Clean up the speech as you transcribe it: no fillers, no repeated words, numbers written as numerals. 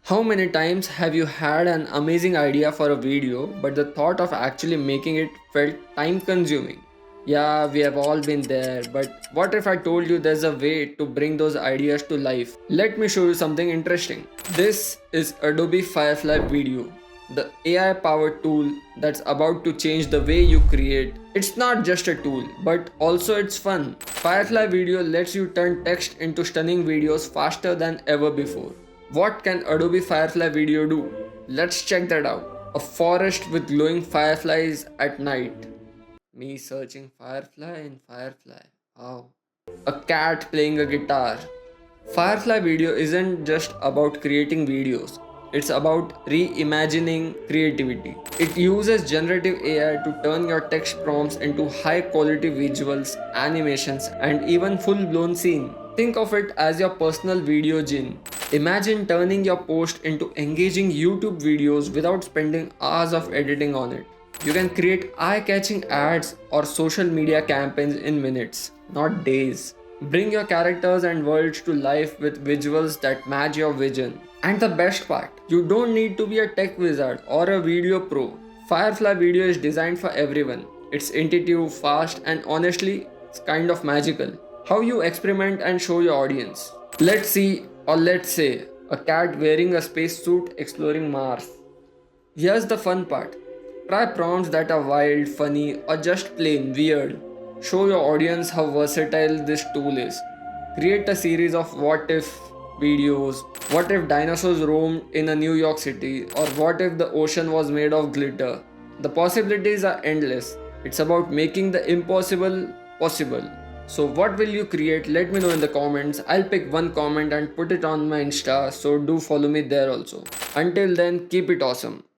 How many times have you had an amazing idea for a video, but the thought of actually making it felt time consuming? Yeah, we have all been there, but what if I told you there's a way to bring those ideas to life? Let me show you something interesting. This is Adobe Firefly Video, the AI powered tool that's about to change the way you create. It's not just a tool, but also it's fun. Firefly Video lets you turn text into stunning videos faster than ever before. What can Adobe Firefly Video do? Let's check that out. A forest with glowing fireflies at night. Me searching firefly in firefly. Wow. A cat playing a guitar. Firefly Video isn't just about creating videos. It's about reimagining creativity. It uses generative AI to turn your text prompts into high quality visuals, animations, and even full blown scene. Think of it as your personal video gene. Imagine turning your post into engaging YouTube videos without spending hours of editing on it. You can create eye-catching ads or social media campaigns in minutes, not days. Bring your characters and worlds to life with visuals that match your vision. And the best part, you don't need to be a tech wizard or a video pro. Firefly Video is designed for everyone. It's intuitive, fast, and honestly, it's kind of magical. How you experiment and show your audience. Let's see, or let's say, a cat wearing a spacesuit exploring Mars. Here's the fun part. Try prompts that are wild, funny, or just plain weird. Show your audience how versatile this tool is. Create a series of what if videos. What if dinosaurs roamed in a New York City? Or what if the ocean was made of glitter? The possibilities are endless. It's about making the impossible possible. So what will you create? Let me know in the comments. I'll pick one comment and put it on my Insta, so do follow me there also. Until then, keep it awesome.